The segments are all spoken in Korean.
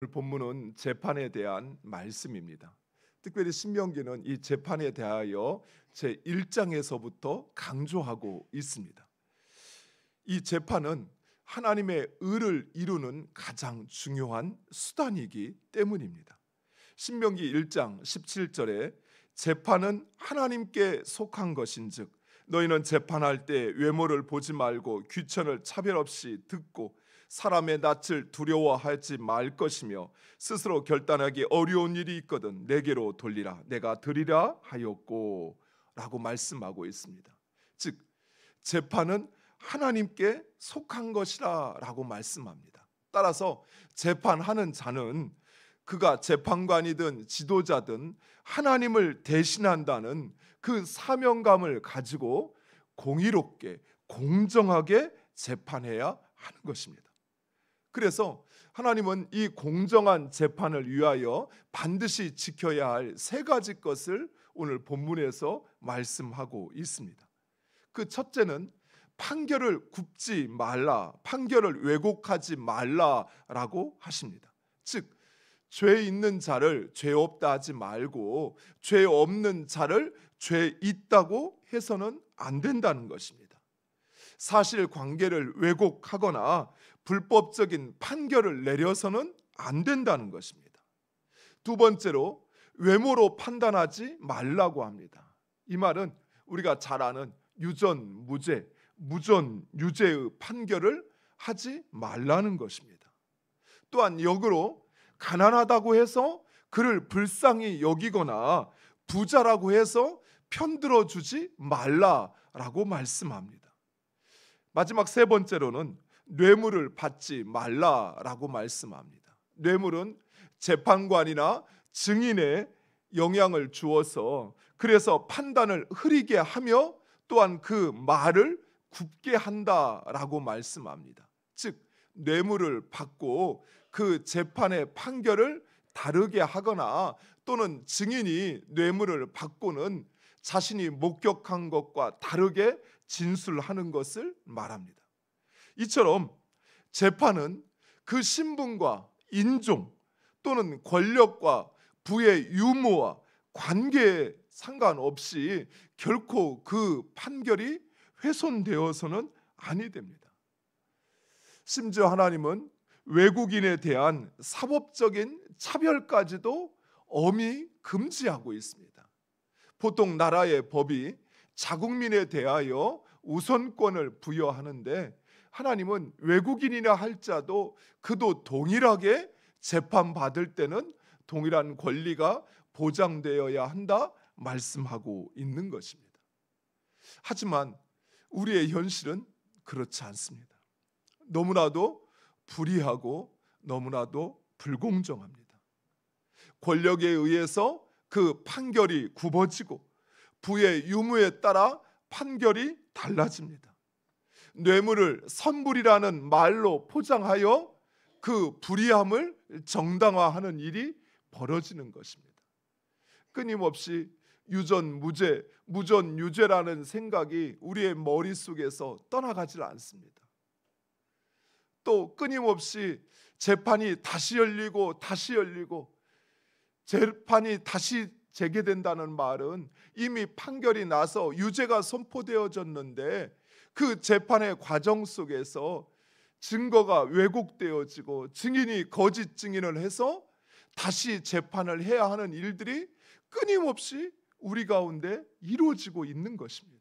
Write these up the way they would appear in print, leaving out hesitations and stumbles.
오늘 본문은 재판에 대한 말씀입니다. 특별히 신명기는 이 재판에 대하여 제1장에서부터 강조하고 있습니다. 이 재판은 하나님의 의를 이루는 가장 중요한 수단이기 때문입니다. 신명기 1장 17절에 재판은 하나님께 속한 것인즉 너희는 재판할 때 외모를 보지 말고 귀천을 차별 없이 듣고 사람의 낯을 두려워하지 말 것이며 스스로 결단하기 어려운 일이 있거든 내게로 돌리라 내가 드리라 하였고 라고 말씀하고 있습니다. 즉 재판은 하나님께 속한 것이라 라고 말씀합니다. 따라서 재판하는 자는 그가 재판관이든 지도자든 하나님을 대신한다는 그 사명감을 가지고 공의롭게 공정하게 재판해야 하는 것입니다. 그래서 하나님은 이 공정한 재판을 위하여 반드시 지켜야 할 세 가지 것을 오늘 본문에서 말씀하고 있습니다. 그 첫째는 판결을 굽지 말라, 판결을 왜곡하지 말라라고 하십니다. 즉 죄 있는 자를 죄 없다 하지 말고 죄 없는 자를 죄 있다고 해서는 안 된다는 것입니다. 사실관계를 왜곡하거나 불법적인 판결을 내려서는 안 된다는 것입니다. 두 번째로 외모로 판단하지 말라고 합니다. 이 말은 우리가 잘 아는 유전, 무죄, 무전, 유죄의 판결을 하지 말라는 것입니다. 또한 역으로 가난하다고 해서 그를 불쌍히 여기거나 부자라고 해서 편들어 주지 말라라고 말씀합니다. 마지막 세 번째로는 뇌물을 받지 말라라고 말씀합니다. 뇌물은 재판관이나 증인에 영향을 주어서 그래서 판단을 흐리게 하며 또한 그 말을 굽게 한다라고 말씀합니다. 즉 뇌물을 받고 그 재판의 판결을 다르게 하거나 또는 증인이 뇌물을 받고는 자신이 목격한 것과 다르게 진술하는 것을 말합니다. 이처럼 재판은 그 신분과 인종 또는 권력과 부의 유무와 관계에 상관없이 결코 그 판결이 훼손되어서는 아니 됩니다. 심지어 하나님은 외국인에 대한 사법적인 차별까지도 엄히 금지하고 있습니다. 보통 나라의 법이 자국민에 대하여 우선권을 부여하는데 하나님은 외국인이나 할자도 그도 동일하게 재판받을 때는 동일한 권리가 보장되어야 한다 말씀하고 있는 것입니다. 하지만 우리의 현실은 그렇지 않습니다. 너무나도 불의하고 너무나도 불공정합니다. 권력에 의해서 그 판결이 굽어지고 부의 유무에 따라 판결이 달라집니다. 뇌물을 선불이라는 말로 포장하여 그 불의함을 정당화하는 일이 벌어지는 것입니다. 끊임없이 유전 무죄, 무전 유죄라는 생각이 우리의 머릿속에서 떠나가질 않습니다. 또 끊임없이 재판이 다시 열리고 다시 열리고 재판이 다시 재개된다는 말은 이미 판결이 나서 유죄가 선포되어졌는데 그 재판의 과정 속에서 증거가 왜곡되어지고 증인이 거짓 증인을 해서 다시 재판을 해야 하는 일들이 끊임없이 우리 가운데 이루어지고 있는 것입니다.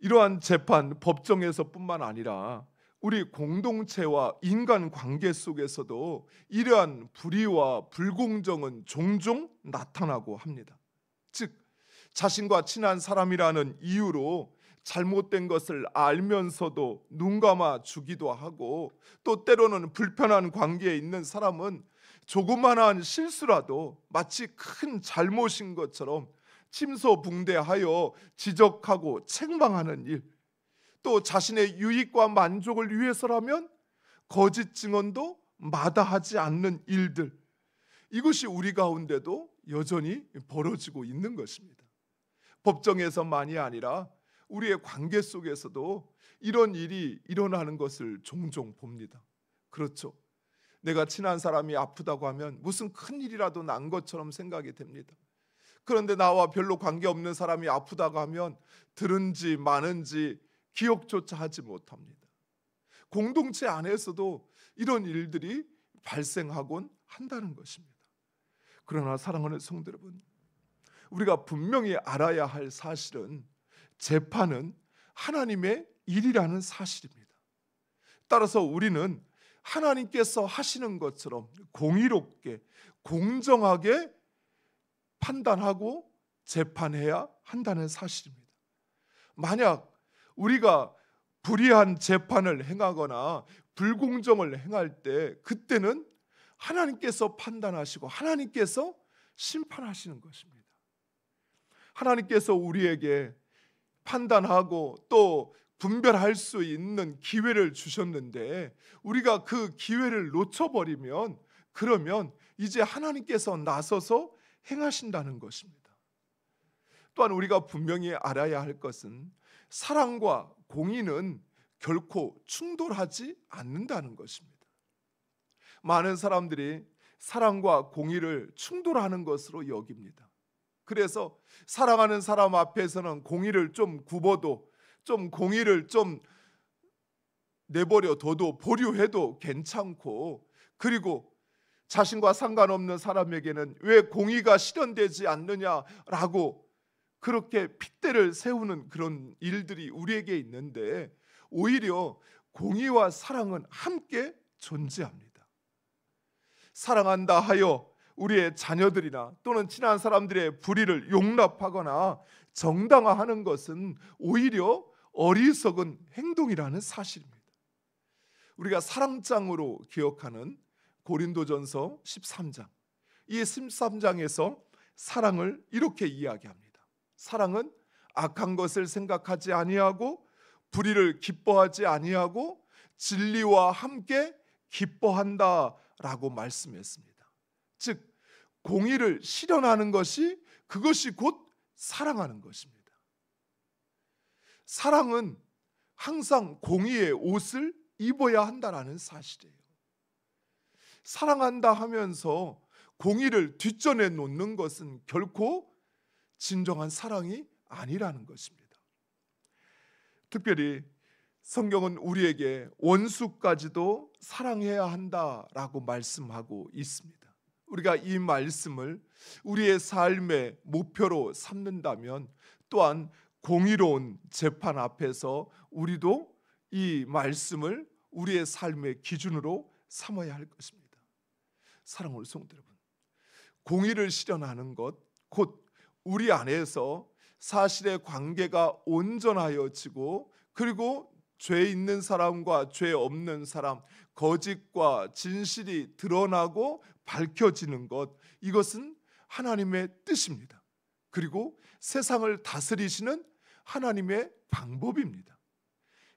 이러한 재판, 법정에서뿐만 아니라 우리 공동체와 인간관계 속에서도 이러한 불의와 불공정은 종종 나타나고 합니다. 즉 자신과 친한 사람이라는 이유로 잘못된 것을 알면서도 눈 감아 주기도 하고 또 때로는 불편한 관계에 있는 사람은 조그만한 실수라도 마치 큰 잘못인 것처럼 침소붕대하여 지적하고 책망하는 일, 또 자신의 유익과 만족을 위해서라면 거짓 증언도 마다하지 않는 일들, 이것이 우리 가운데도 여전히 벌어지고 있는 것입니다. 법정에서만이 아니라 우리의 관계 속에서도 이런 일이 일어나는 것을 종종 봅니다. 그렇죠. 내가 친한 사람이 아프다고 하면 무슨 큰일이라도 난 것처럼 생각이 됩니다. 그런데 나와 별로 관계없는 사람이 아프다고 하면 들은지 마는지 기억조차 하지 못합니다. 공동체 안에서도 이런 일들이 발생하곤 한다는 것입니다. 그러나 사랑하는 성도 여러분, 우리가 분명히 알아야 할 사실은 재판은 하나님의 일이라는 사실입니다. 따라서 우리는 하나님께서 하시는 것처럼 공의롭게 공정하게 판단하고 재판해야 한다는 사실입니다. 만약 우리가 불의한 재판을 행하거나 불공정을 행할 때 그때는 하나님께서 판단하시고 하나님께서 심판하시는 것입니다. 하나님께서 우리에게 판단하고 또 분별할 수 있는 기회를 주셨는데 우리가 그 기회를 놓쳐버리면 그러면 이제 하나님께서 나서서 행하신다는 것입니다. 또한 우리가 분명히 알아야 할 것은 사랑과 공의는 결코 충돌하지 않는다는 것입니다. 많은 사람들이 사랑과 공의를 충돌하는 것으로 여깁니다. 그래서 사랑하는 사람 앞에서는 공의를 좀 굽어도 좀 공의를 좀 내버려 둬도 보류해도 괜찮고, 그리고 자신과 상관없는 사람에게는 왜 공의가 실현되지 않느냐라고 그렇게 핏대를 세우는 그런 일들이 우리에게 있는데 오히려 공의와 사랑은 함께 존재합니다. 사랑한다 하여 우리의 자녀들이나 또는 친한 사람들의 불의를 용납하거나 정당화하는 것은 오히려 어리석은 행동이라는 사실입니다. 우리가 사랑장으로 기억하는 고린도전서 13장, 이 13장에서 사랑을 이렇게 이야기합니다. 사랑은 악한 것을 생각하지 아니하고 불의를 기뻐하지 아니하고 진리와 함께 기뻐한다라고 말씀했습니다. 즉 공의를 실현하는 것이 그것이 곧 사랑하는 것입니다. 사랑은 항상 공의의 옷을 입어야 한다는 사실이에요. 사랑한다 하면서 공의를 뒷전에 놓는 것은 결코 진정한 사랑이 아니라는 것입니다. 특별히 성경은 우리에게 원수까지도 사랑해야 한다라고 말씀하고 있습니다. 우리가 이 말씀을 우리의 삶의 목표로 삼는다면 또한 공의로운 재판 앞에서 우리도 이 말씀을 우리의 삶의 기준으로 삼아야 할 것입니다. 사랑하는 성도 여러분, 공의를 실현하는 것, 곧 우리 안에서 사실의 관계가 온전하여지고 그리고 죄 있는 사람과 죄 없는 사람, 거짓과 진실이 드러나고 밝혀지는 것, 이것은 하나님의 뜻입니다. 그리고 세상을 다스리시는 하나님의 방법입니다.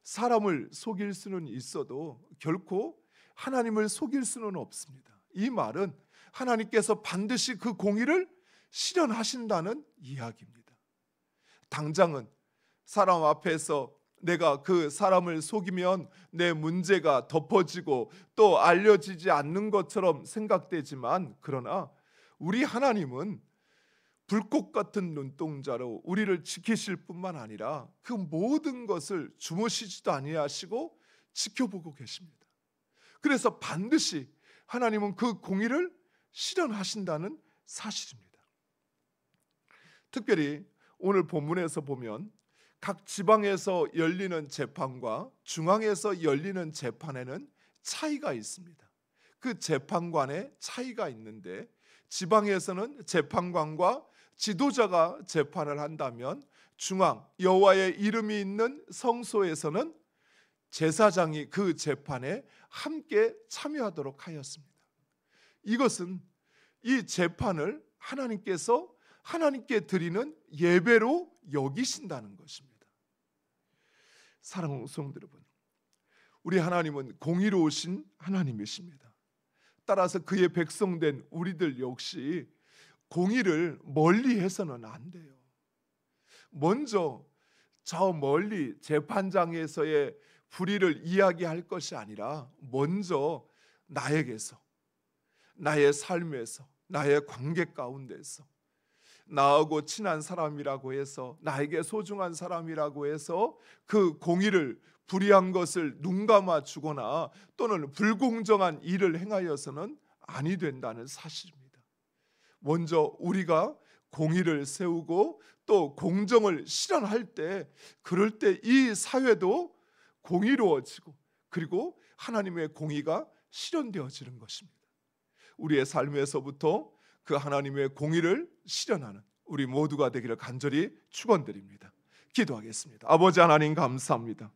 사람을 속일 수는 있어도 결코 하나님을 속일 수는 없습니다. 이 말은 하나님께서 반드시 그 공의를 실현하신다는 이야기입니다. 당장은 사람 앞에서 내가 그 사람을 속이면 내 문제가 덮어지고 또 알려지지 않는 것처럼 생각되지만, 그러나 우리 하나님은 불꽃 같은 눈동자로 우리를 지키실 뿐만 아니라 그 모든 것을 주무시지도 아니하시고 지켜보고 계십니다. 그래서 반드시 하나님은 그 공의를 실현하신다는 사실입니다. 특별히 오늘 본문에서 보면 각 지방에서 열리는 재판과 중앙에서 열리는 재판에는 차이가 있습니다. 그 재판관에 차이가 있는데, 지방에서는 재판관과 지도자가 재판을 한다면 중앙 여호와의 이름이 있는 성소에서는 제사장이 그 재판에 함께 참여하도록 하였습니다. 이것은 이 재판을 하나님께서 하나님께 드리는 예배로 여기신다는 것입니다. 사랑하는 성도 여러분, 우리 하나님은 공의로우신 하나님이십니다. 따라서 그의 백성된 우리들 역시 공의를 멀리해서는 안 돼요. 먼저 저 멀리 재판장에서의 불의를 이야기할 것이 아니라 먼저 나에게서, 나의 삶에서, 나의 관계 가운데서 나하고 친한 사람이라고 해서, 나에게 소중한 사람이라고 해서 그 공의를, 불의한 것을 눈감아 주거나 또는 불공정한 일을 행하여서는 아니 된다는 사실입니다. 먼저 우리가 공의를 세우고 또 공정을 실현할 때, 그럴 때 이 사회도 공의로워지고 그리고 하나님의 공의가 실현되어지는 것입니다. 우리의 삶에서부터 그 하나님의 공의를 실현하는 우리 모두가 되기를 간절히 축원드립니다. 기도하겠습니다. 아버지 하나님 감사합니다.